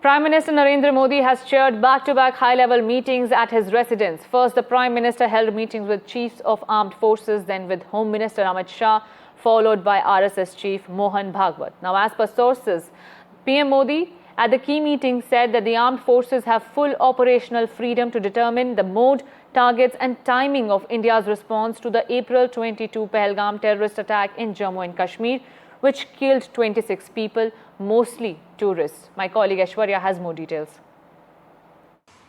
Prime Minister Narendra Modi has chaired back-to-back high-level meetings at his residence. First, the Prime Minister held meetings with chiefs of armed forces, then with Home Minister Amit Shah, followed by RSS Chief Mohan Bhagwat. Now, as per sources, PM Modi at the key meeting said that the armed forces have full operational freedom to determine the mode, targets and timing of India's response to the April 22 Pahalgam terrorist attack in Jammu and Kashmir, which killed 26 people, mostly tourists. My colleague Aishwarya has more details.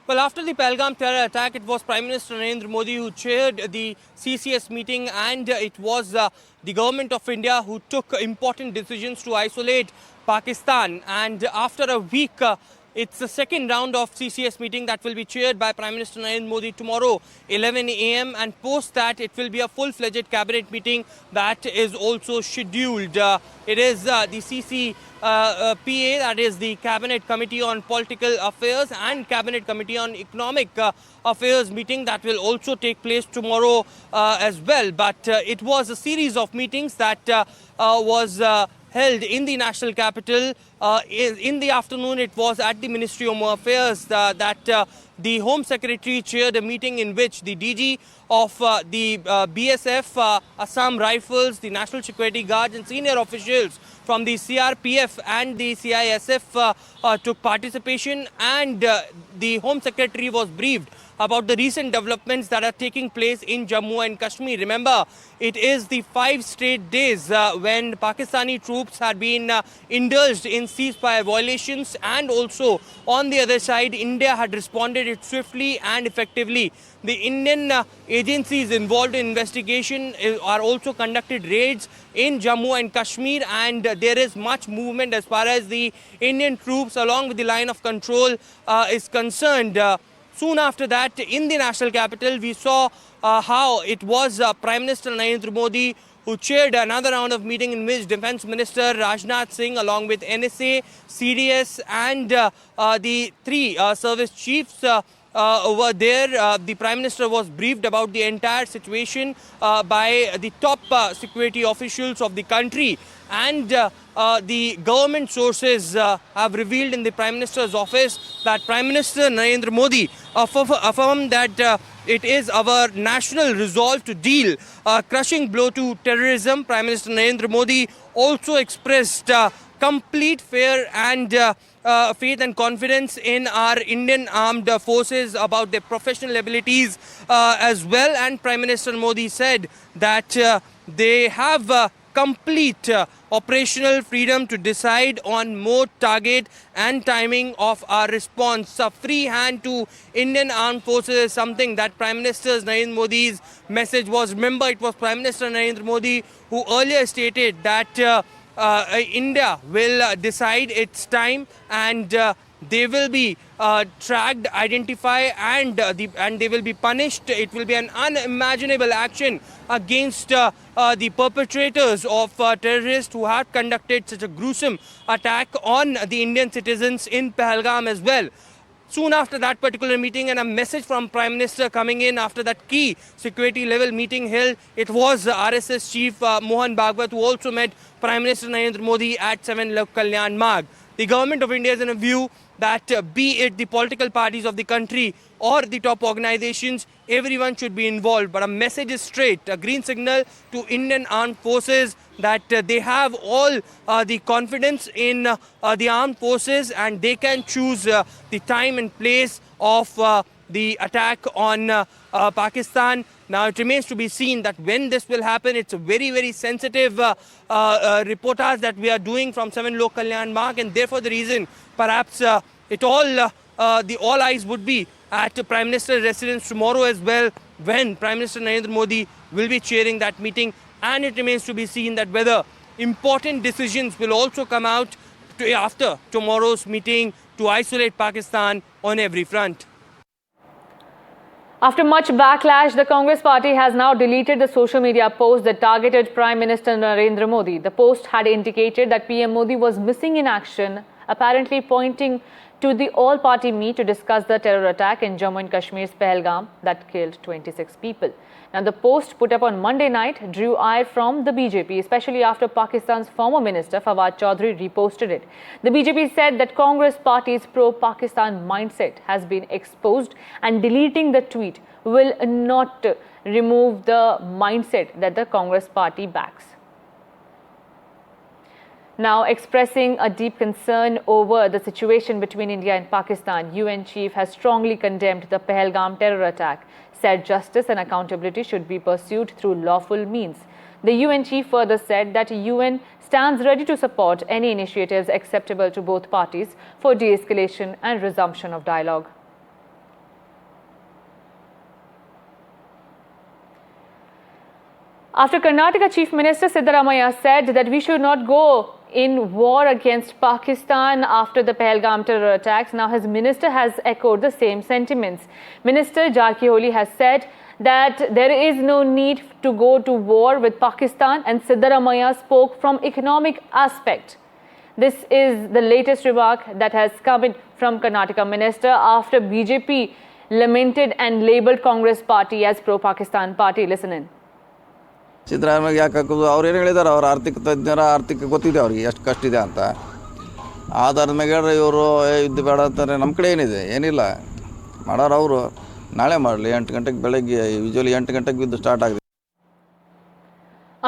Well, after the Pahalgam terror attack, it was Prime Minister Narendra Modi who chaired the CCS meeting, and it was the government of India who took important decisions to isolate Pakistan. And after a week, it's the second round of CCS meeting that will be chaired by Prime Minister Narendra Modi tomorrow, 11 a.m. And post that, it will be a full-fledged cabinet meeting that is also scheduled. It is the CCPA, that is the Cabinet Committee on Political Affairs and Cabinet Committee on Economic Affairs meeting that will also take place tomorrow as well. But it was a series of meetings that was held in the national capital. In the afternoon, it was at the Ministry of Home Affairs that the Home Secretary chaired a meeting in which the DG of the BSF, Assam Rifles, the National Security Guards and senior officials from the CRPF and the CISF took participation, and the Home Secretary was briefed about the recent developments that are taking place in Jammu and Kashmir. Remember, it is the 5 straight days when Pakistani troops had been indulged in ceasefire violations, and also on the other side, India had responded it swiftly and effectively. The Indian agencies involved in investigation are also conducted raids in Jammu and Kashmir, and there is much movement as far as the Indian troops along with the line of control is concerned. Soon after that, in the national capital, we saw how it was Prime Minister Narendra Modi who chaired another round of meeting in which Defence Minister Rajnath Singh, along with NSA, CDS and the 3 service chiefs over there. The Prime Minister was briefed about the entire situation by the top security officials of the country. And the government sources have revealed in the Prime Minister's office that Prime Minister Narendra Modi affirmed that it is our national resolve to deal a crushing blow to terrorism. Prime Minister Narendra Modi also expressed complete faith and confidence in our Indian armed forces about their professional abilities as well. And Prime Minister Modi said that they have complete operational freedom to decide on mode, target and timing of our response. A free hand to Indian armed forces is something that Prime Minister Narendra Modi's message was. Remember, it was Prime Minister Narendra Modi who earlier stated that India will decide its time, and they will be tracked, identified, and they will be punished. It will be an unimaginable action against the perpetrators of terrorists who had conducted such a gruesome attack on the Indian citizens in Pahalgam as well. Soon after that particular meeting, and a message from Prime Minister coming in after that key security level meeting held, it was RSS Chief Mohan Bhagwat who also met Prime Minister Narendra Modi at 7 Lok Kalyan Marg. The government of India is in a view that be it the political parties of the country or the top organizations, everyone should be involved. But a message is straight, a green signal to Indian armed forces that they have all the confidence in the armed forces, and they can choose the time and place of the attack on Pakistan. Now, it remains to be seen that when this will happen. It's a very, very sensitive reportage that we are doing from 7 Lok Kalyan Marg, and therefore the reason perhaps all eyes would be at the Prime Minister's residence tomorrow as well, when Prime Minister Narendra Modi will be chairing that meeting. And it remains to be seen that whether important decisions will also come out after tomorrow's meeting to isolate Pakistan on every front. After much backlash, the Congress party has now deleted the social media post that targeted Prime Minister Narendra Modi. The post had indicated that PM Modi was missing in action apparently pointing to the all-party meet to discuss the terror attack in Jammu and Kashmir's Pahalgam that killed 26 people. Now, the post put up on Monday night drew ire from the BJP, especially after Pakistan's former minister Fawad Chaudhry reposted it. The BJP said that Congress party's pro-Pakistan mindset has been exposed and deleting the tweet will not remove the mindset that the Congress party backs. Now, expressing a deep concern over the situation between India and Pakistan, UN chief has strongly condemned the Pahalgam terror attack, said justice and accountability should be pursued through lawful means. The UN chief further said that UN stands ready to support any initiatives acceptable to both parties for de-escalation and resumption of dialogue. After Karnataka Chief Minister Siddaramaiah said that we should not go in war against Pakistan after the Pahalgam terror attacks, now his minister has echoed the same sentiments. Minister Jarkiholi has said that there is no need to go to war with Pakistan, and Siddaramaiah spoke from economic aspect. This is the latest remark that has come in from Karnataka minister after BJP lamented and labelled Congress party as pro-Pakistan party. Listen in. Siddaramaiah ಯಾಕೆ ಹಾಕೋದು ಅವ್ರು ಏನು ಹೇಳಿದ್ದಾರೆ, ಅವ್ರ ಆರ್ಥಿಕ ತಜ್ಞರ ಆರ್ಥಿಕ ಗೊತ್ತಿದೆ ಅವ್ರಿಗೆ ಎಷ್ಟು ಕಷ್ಟ ಇದೆ ಅಂತ. ಆಧಾರದ ಮೇಲೆ ಹೇಳ್ರಿ ಇವರು ಯುದ್ಧ ಬೇಡ ಅಂತಾರೆ. ನಮ್ಮ ಕಡೆ ಏನಿದೆ, ಏನಿಲ್ಲ ಮಾಡೋರು ಅವರು ನಾಳೆ ಮಾಡಲಿ. 8 ಗಂಟೆಗೆ ಬೆಳಗ್ಗೆ ಯೂಶುವಲಿ 8 ಗಂಟೆಗೆ ಬಿದ್ದು ಸ್ಟಾರ್ಟ್ ಆಗಿದೆ.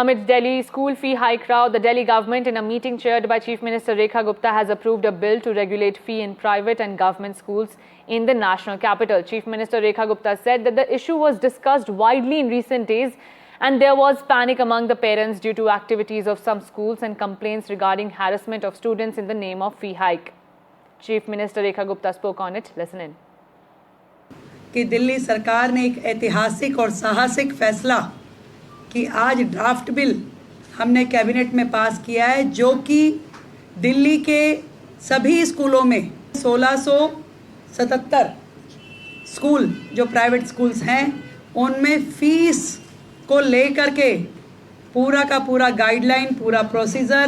Amidst Delhi school fee hike crowd, the Delhi government in a meeting chaired by Chief Minister Rekha Gupta has approved a bill to regulate fee in private and government schools in the national capital. Chief Minister Rekha Gupta said that the issue was discussed widely in recent days and there was panic among the parents due to activities of some schools and complaints regarding harassment of students in the name of fee hike. Chief Minister Rekha Gupta spoke on it. Listen in. कि दिल्ली सरकार ने एक ऐतिहासिक और साहसिक फैसला कि आज ड्राफ्ट बिल हमने कैबिनेट में पास किया है, जो कि दिल्ली के सभी स्कूलों में 1677 स्कूल जो प्राइवेट स्कूल्स हैं उनमें फ़ीस को लेकर के पूरा का पूरा गाइडलाइन, पूरा प्रोसीजर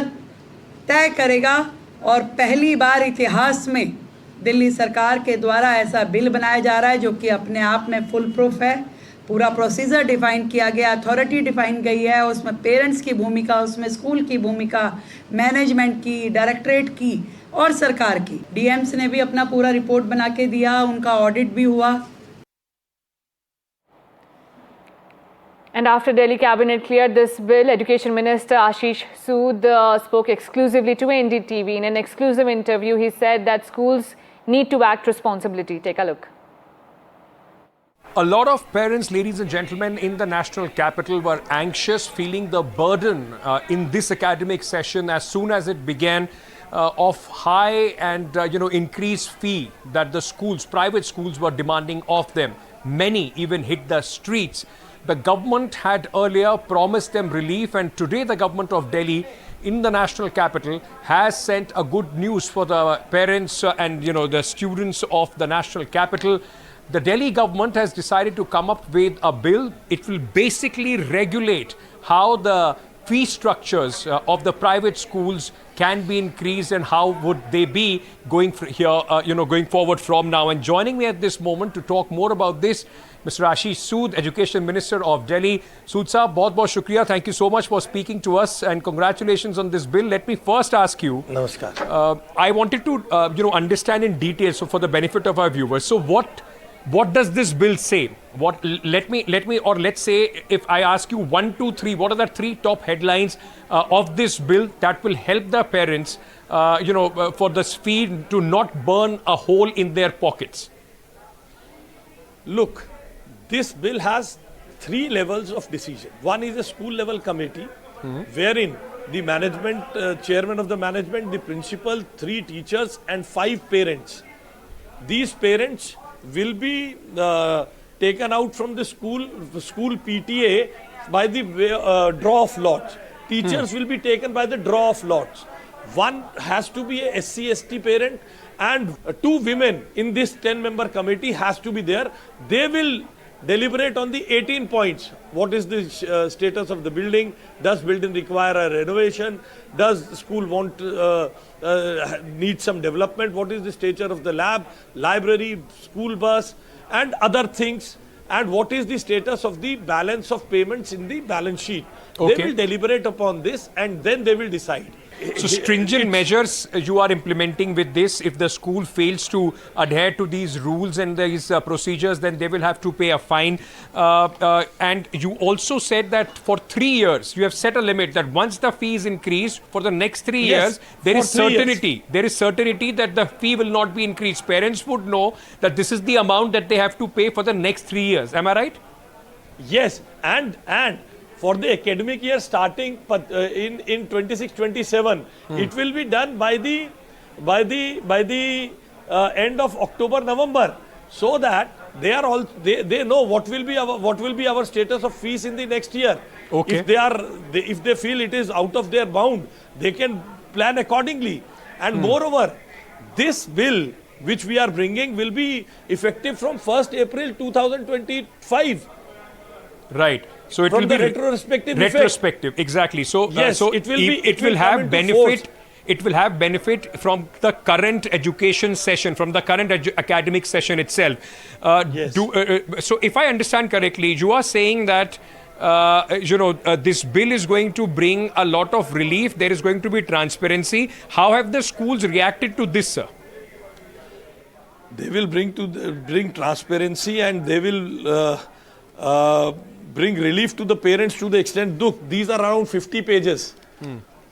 तय करेगा। और पहली बार इतिहास में दिल्ली सरकार के द्वारा ऐसा बिल बनाया जा रहा है जो कि अपने आप में फुल प्रूफ है। पूरा प्रोसीजर डिफ़ाइन किया गया, अथॉरिटी डिफ़ाइन गई है, उसमें पेरेंट्स की भूमिका, उसमें स्कूल की भूमिका, मैनेजमेंट की, डायरेक्टरेट की और सरकार की। डीएम्स ने भी अपना पूरा रिपोर्ट बना के दिया, उनका ऑडिट भी हुआ। And after Delhi cabinet cleared this bill, Education Minister Ashish Sood spoke exclusively to NDTV. In an exclusive interview, he said that schools need to act responsibly. Take a look. A lot of parents, ladies and gentlemen, in the national capital were anxious, feeling the burden in this academic session as soon as it began of high and increased fee that the schools, private schools, were demanding of them. Many even hit the streets. The government had earlier promised them relief, and today the government of Delhi in the national capital has sent a good news for the parents and the students of the national capital. The Delhi government has decided to come up with a bill. It will basically regulate how the fee structures of the private schools can be increased and how would they be going going forward from now. And joining me at this moment to talk more about this, Mr. Ashish Sood, Education Minister of Delhi. Sood Saab, बहुत shukriya. Thank you so much for speaking to us and congratulations on this bill. Let me first ask you. Namaskar. I wanted to understand in detail, so for the benefit of our viewers. So what does this bill say? Let's say if I ask you 1, 2, 3, what are the 3 top headlines of this bill that will help the parents, for the fee to not burn a hole in their pockets? Look, this bill has 3 levels of decision. One is a school level committee, wherein the management, chairman of the management, the principal, 3 teachers and 5 parents. These parents will be taken out from the school PTA by the draw of lots. Teachers will be taken by the draw of lots. One has to be a SC/ST parent and 2 women in this 10-member committee has to be there. They will deliberate on the 18 points what is the status of the building, does building require a renovation, does school need some development, what is the stature of the lab, library, school bus and other things, and what is the status of the balance of payments in the balance sheet. Okay. They will deliberate upon this and then they will decide. So stringent measures you are implementing with this. If the school fails to adhere to these rules and these procedures, then they will have to pay a fine. And you also said that for 3 years, you have set a limit that once the fee is increased for the next 3 years, there is certainty. There is certainty that the fee will not be increased. Parents would know that this is the amount that they have to pay for the next 3 years. Am I right? Yes, and for the academic year starting in 26-27, it will be done by the end of October-November, so that they know what will be our status of fees in the next year. Okay. If they feel it is out of their bound, they can plan accordingly. And moreover, this bill which we are bringing will be effective from 1st April 2025. Right. So it From will the be retrospective retrospective, exactly. So Yes, so it will have come into benefit. force. It will have benefit from the current education session, from the current academic session itself. Yes. So if I understand correctly, you are saying that this bill is going to bring a lot of relief. There is going to be transparency. How have the schools reacted to this, sir? They will bring transparency, and they will bring relief to the parents to the extent, look, these are around 50 pages.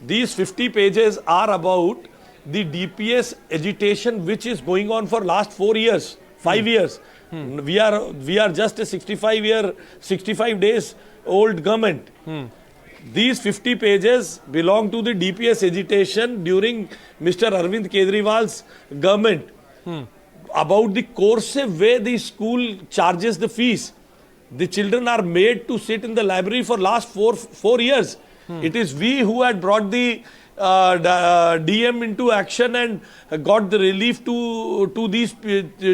These 50 pages are about the DPS agitation which is going on for last 4 years, 5 years. We are just a 65 days old government. These 50 pages belong to the DPS agitation during Mr. Arvind Kejriwal's government, about the coercive way the school charges the fees. The children are made to sit in the library for last four years. It is we who had brought the DM into action and got the relief to these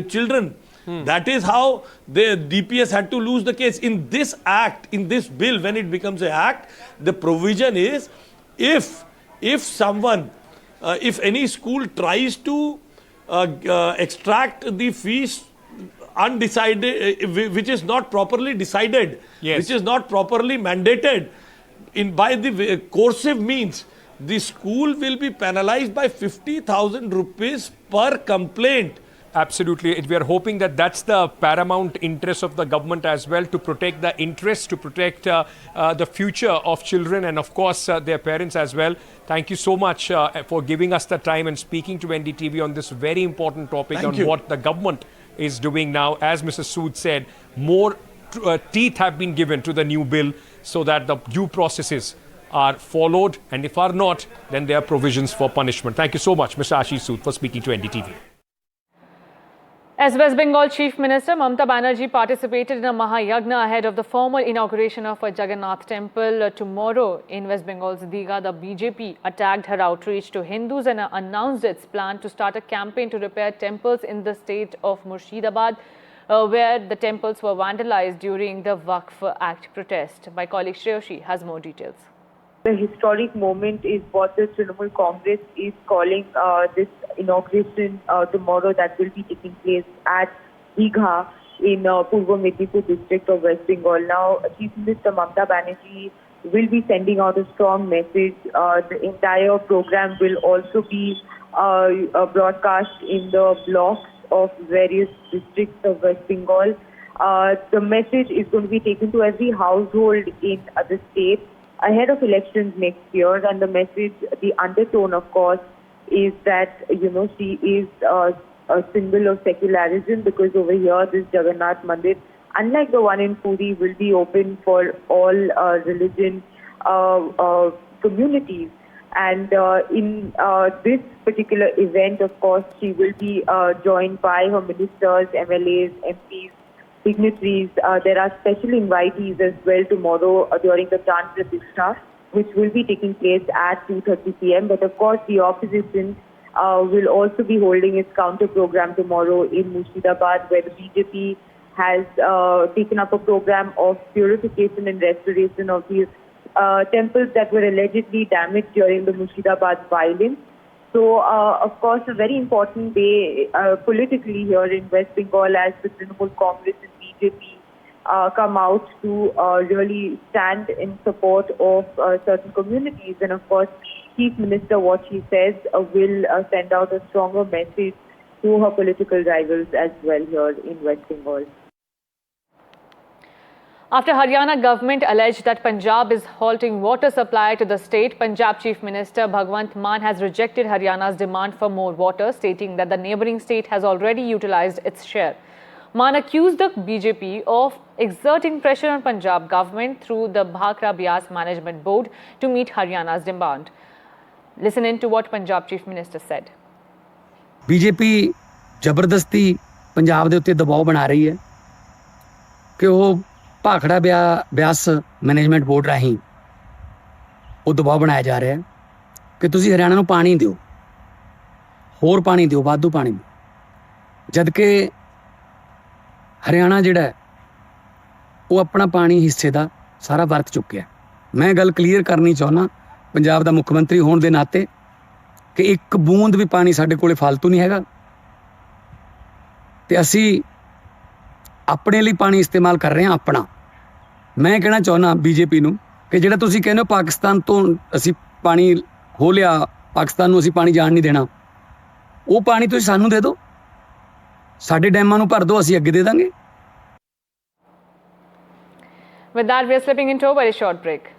children. That is how the DPS had to lose the case. In this act, in this bill, when it becomes an act, the provision is if any school tries to extract the fees undecided, which is not properly decided, Yes. which is not properly mandated by the coercive means, the school will be penalized by 50,000 rupees per complaint. Absolutely. We are hoping that that's the paramount interest of the government as well, to protect the interests, to protect the future of children and, of course, their parents as well. Thank you so much for giving us the time and speaking to NDTV on this very important topic what the government is doing now. As Mrs. Sood said, more teeth have been given to the new bill so that the due processes are followed, and if are not, then there are provisions for punishment. Thank you so much, Mr. Ashish Sood, for speaking to NDTV. As West Bengal Chief Minister, Mamata Banerjee participated in a Mahayagna ahead of the formal inauguration of a Jagannath temple tomorrow in West Bengal's Digha. The BJP attacked her outreach to Hindus and announced its plan to start a campaign to repair temples in the state of Murshidabad, where the temples were vandalized during the Waqf Act protest. My colleague Shreyoshi has more details. The historic moment is what the Trinamool Congress is calling this inauguration tomorrow, that will be taking place at Digha in Purva Medinipur district of West Bengal. Now, Chief Minister Mamata Banerjee will be sending out a strong message. The entire program will also be broadcast in the blocks of various districts of West Bengal. The message is going to be taken to every household in the state ahead of elections next year, and the message, the undertone, of course, is that, she is a symbol of secularism, because over here, this Jagannath Mandir, unlike the one in Puri, will be open for all religion communities. And in this particular event, of course, she will be joined by her ministers, MLAs, MPs, dignitaries. There are special invitees as well tomorrow during the Chand Pratishtha, which will be taking place at 2:30 p.m. But of course, the opposition will also be holding its counter program tomorrow in Murshidabad, where the BJP has taken up a program of purification and restoration of these temples that were allegedly damaged during the Murshidabad violence. So, of course, a very important day politically here in West Bengal as the Trinamool Congress and BJP come out to really stand in support of certain communities. And, of course, Chief Minister, what she says, will send out a stronger message to her political rivals as well here in West Bengal. After Haryana government alleged that Punjab is halting water supply to the state, Punjab Chief Minister Bhagwant Mann has rejected Haryana's demand for more water, stating that the neighbouring state has already utilised its share. Mann accused the BJP of exerting pressure on Punjab government through the Bhakra Bias Management Board to meet Haryana's demand. Listen in to what Punjab Chief Minister said. BJP जबरदस्ती पंजाब ਦੇ ਉੱਤੇ ਦਬਾਅ ਬਣਾ ਰਹੀ ਹੈ ਕਿ ਉਹ Bhakra Beas management board ਰਾਹੀਂ ਉਹ ਦਬਾਅ ਬਣਾਇਆ ਜਾ ਰਿਹਾ ਹੈ ਕਿ ਤੁਸੀਂ ਹਰਿਆਣਾ ਨੂੰ ਪਾਣੀ ਦਿਓ, ਹੋਰ ਪਾਣੀ ਦਿਓ, ਵਾਧੂ ਪਾਣੀ, ਜਦ ਕਿ ਹਰਿਆਣਾ ਜਿਹੜਾ ਉਹ ਆਪਣਾ ਪਾਣੀ ਹਿੱਸੇ ਦਾ ਸਾਰਾ ਵਰਤ ਚੁੱਕਿਆ। ਮੈਂ ਗੱਲ ਕਲੀਅਰ ਕਰਨੀ ਚਾਹੁੰਦਾ ਪੰਜਾਬ ਦਾ ਮੁੱਖ ਮੰਤਰੀ ਹੋਣ ਦੇ ਨਾਤੇ ਕਿ ਇੱਕ ਬੂੰਦ ਵੀ ਪਾਣੀ ਸਾਡੇ ਕੋਲੇ ਫालतू ਨਹੀਂ ਹੈਗਾ ਤੇ ਅਸੀਂ ਆਪਣੇ ਲਈ ਪਾਣੀ ਇਸਤੇਮਾਲ ਕਰ ਰਹੇ ਹਾਂ ਆਪਣਾ। ਮੈਂ ਕਹਿਣਾ ਚਾਹੁੰਦਾ ਬੀਜੇਪੀ ਨੂੰ ਕਿ ਜਿਹੜਾ ਤੁਸੀਂ ਕਹਿੰਦੇ ਹੋ ਪਾਕਿਸਤਾਨ ਤੋਂ ਅਸੀਂ ਪਾਣੀ ਖੋਹ ਲਿਆ, ਪਾਕਿਸਤਾਨ ਨੂੰ ਅਸੀਂ ਪਾਣੀ ਜਾਣ ਨਹੀਂ ਦੇਣਾ, ਉਹ ਪਾਣੀ ਤੁਸੀਂ ਸਾਨੂੰ ਦੇ ਦਿਓ, ਸਾਡੇ ਡੈਮਾਂ ਨੂੰ ਭਰ ਦਿਓ, ਅਸੀਂ ਅੱਗੇ ਦੇ ਦਾਂਗੇ। With that, we are slipping into a very short break.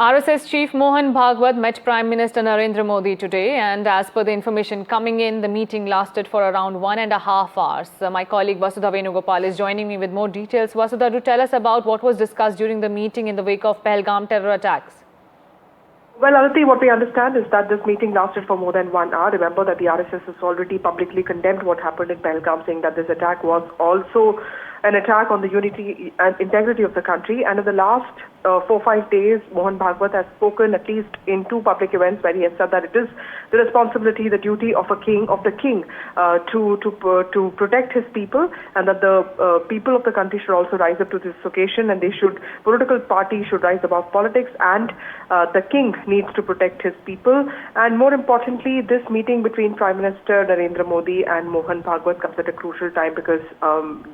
RSS Chief Mohan Bhagwat met Prime Minister Narendra Modi today, and as per the information coming in, the meeting lasted for around 1.5 hours. My colleague Vasudha Venugopal is joining me with more details. Vasudha, do tell us about what was discussed during the meeting in the wake of Pahalgam terror attacks. Well, Aditi, what we understand is that this meeting lasted for more than 1 hour. Remember that the RSS has already publicly condemned what happened in Pahalgam, saying that this attack was also an attack on the unity and integrity of the country. And in the last 4-5 days, Mohan Bhagwat has spoken at least in 2 public events where he has said that it is the responsibility, the duty of the king to protect his people, and that the people of the country should also rise up to this occasion, and political parties should rise above politics, and the king needs to protect his people. And more importantly, this meeting between Prime Minister Narendra Modi and Mohan Bhagwat comes at a crucial time because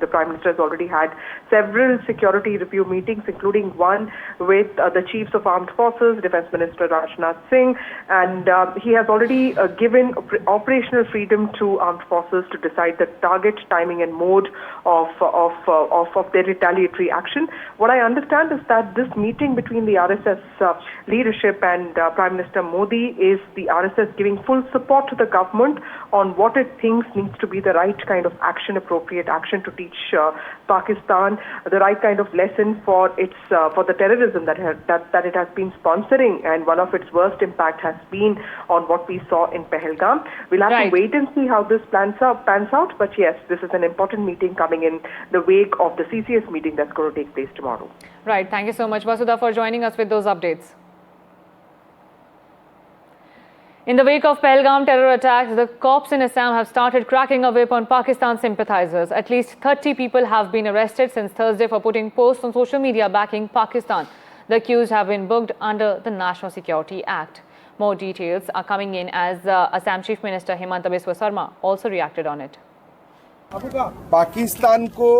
the Prime Minister has already had several security review meetings, including one with the chiefs of armed forces, Defence Minister Rajnath Singh, and he has already given operational freedom to armed forces to decide the target, timing and mode of their retaliatory action. What I understand is that this meeting between the RSS leadership and Prime Minister Modi is the RSS giving full support to the government on what it thinks needs to be the right kind of action, appropriate action to teach Pakistan the right kind of lesson for the terrorism that it has been sponsoring, and one of its worst impact has been on what we saw in Pahalgam. We'll have to wait and see how this pans out, but yes, this is an important meeting coming in the wake of the CCS meeting that's going to take place tomorrow. Right, thank you so much, Vasudha, for joining us with those updates. In the wake of Pahalgam terror attacks, the cops in Assam have started cracking a whip on Pakistan sympathizers. At least 30 people have been arrested since Thursday for putting posts on social media backing Pakistan. The accused have been booked under the National Security Act. More details are coming in as Assam Chief Minister Himanta Biswa Sarma also reacted on it. Pakistan को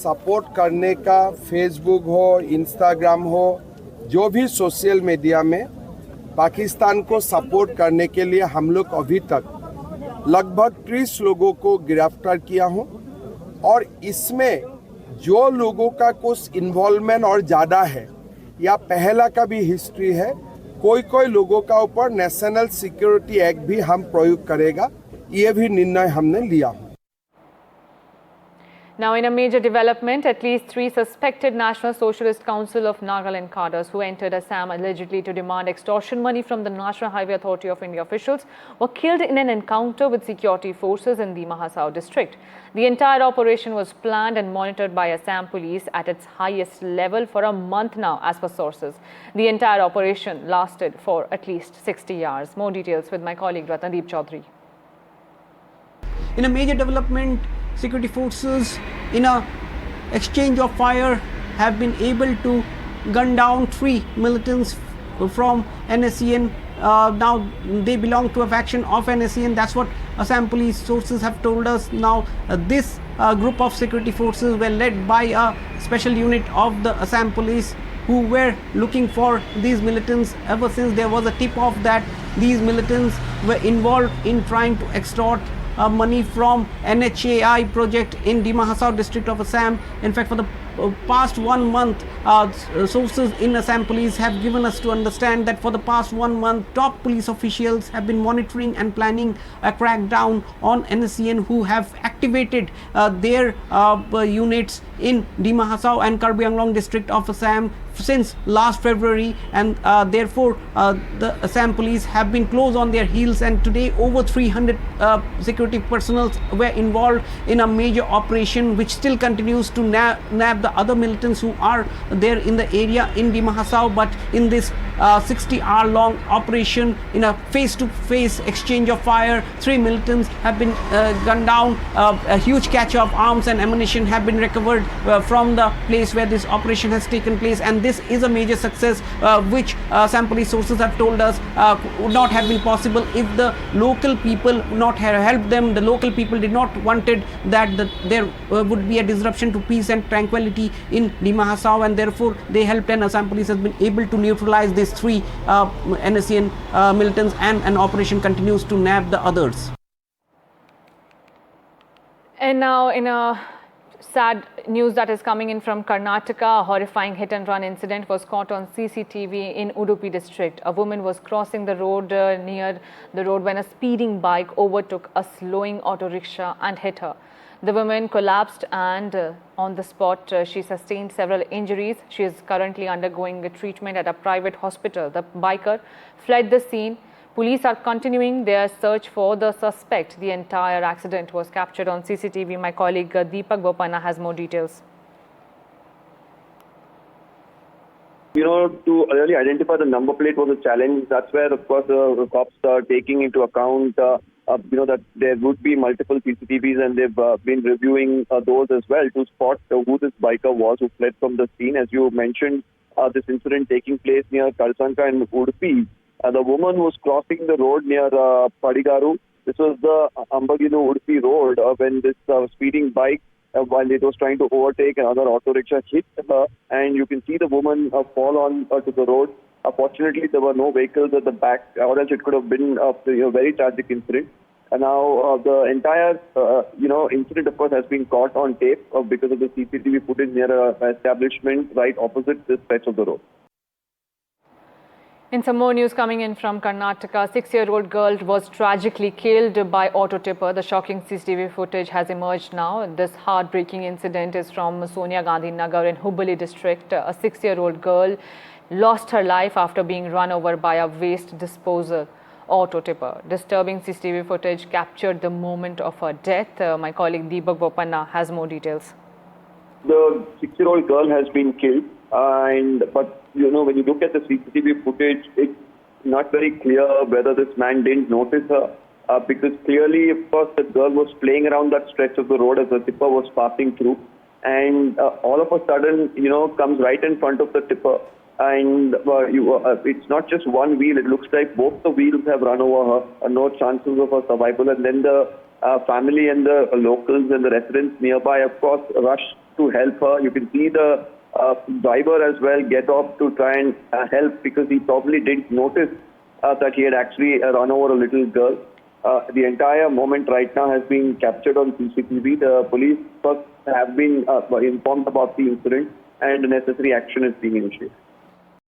support करने का Facebook हो, Instagram हो, जो भी social media में पाकिस्तान को support करने के लिए हम लोग अभी तक लगभग 30 लोगों को गिरफ्तार किया हूं, और इसमें जो लोगों का कुछ इन्वॉल्वमेंट और ज़्यादा है या पहला का भी हिस्ट्री है, कोई लोगों का ऊपर नेशनल सिक्योरिटी एक्ट भी हम प्रयोग करेगा, ये भी निर्णय हमने लिया। Now, in a major development, at least 3 suspected National Socialist Council of Nagaland cadres who entered Assam allegedly to demand extortion money from the National Highway Authority of India officials were killed in an encounter with security forces in the Mahasau district. The entire operation was planned and monitored by Assam police at its highest level for a month now, as per sources. The entire operation lasted for at least 60 hours. More details with my colleague Ratnadeep Chaudhary. In a major development, security forces in a exchange of fire have been able to gun down 3 militants from NSCN. Now they belong to a faction of NSCN. That's what Assam police sources have told us. Now this group of security forces were led by a special unit of the Assam police who were looking for these militants ever since there was a tip off that these militants were involved in trying to extort money from NHAI project in the Mahasau district of Assam. In fact, for the past 1 month, sources in Assam police have given us to understand that for the past 1 month, top police officials have been monitoring and planning a crackdown on NSCN who have activated their units in the Mahasau and Karbi Anglong district of Assam since last February, and therefore the Assam police have been close on their heels, and today over 300 security personnel were involved in a major operation which still continues to nab the other militants who are there in the area in the Mahasau. But in this 60-hour long operation, in a face-to-face exchange of fire, 3 militants have been gunned down. A huge cache of arms and ammunition have been recovered from the place where this operation has taken place, and this is a major success which Assam police sources have told us would not have been possible if the local people would not have helped them. The local people did not wanted that there would be a disruption to peace and tranquility in the Mahasau, and therefore they helped, and Assam police has been able to neutralize these 3 NSCN militants, and an operation continues to nab the others. And now, in a sad news that is coming in from Karnataka, a horrifying hit-and-run incident was caught on CCTV in Udupi district. A woman was crossing the road near the road when a speeding bike overtook a slowing auto rickshaw and hit her. The woman collapsed, and on the spot she sustained several injuries. She is currently undergoing treatment at a private hospital. The biker fled the scene. Police are continuing their search for the suspect. The entire accident was captured on CCTV. My colleague Deepak Bopanna has more details. To really identify the number plate was a challenge. That's where, of course, the cops are taking into account, that there would be multiple CCTVs, and they've been reviewing those as well to spot who this biker was who fled from the scene. As you mentioned, this incident taking place near Kalsanka and Udupi. The woman was crossing the road near Padigaru. This was the Ambaginu Udupi road when this speeding bike, while it was trying to overtake another auto rickshaw, hit her, and you can see the woman fall on to the road. Fortunately, there were no vehicles at the back, or else it could have been a very tragic incident. And now the entire incident, of course, has been caught on tape because of the CCTV footage near an establishment right opposite this stretch of the road. In some more news coming in from Karnataka, a 6-year-old girl was tragically killed by auto tipper. The shocking CCTV footage has emerged now. This heartbreaking incident is from Sonia Gandhi Nagar in Hubballi district. A 6-year-old girl lost her life after being run over by a waste disposal auto tipper. Disturbing CCTV footage captured the moment of her death. My colleague Deepak Bopanna has more details. The 6-year-old girl has been killed, but when you look at the CCTV footage, it's not very clear whether this man didn't notice her, because clearly, of course, the girl was playing around that stretch of the road as the tipper was passing through, and all of a sudden, comes right in front of the tipper, and it's not just one wheel. It looks like both the wheels have run over her, no chances of her survival, and then the family and the locals and the residents nearby, of course, rush to help her. You can see the driver as well get off to try and help, because he probably didn't notice that he had actually run over a little girl. The entire moment right now has been captured on CCTV. The police first have been informed about the incident, and necessary action is being initiated.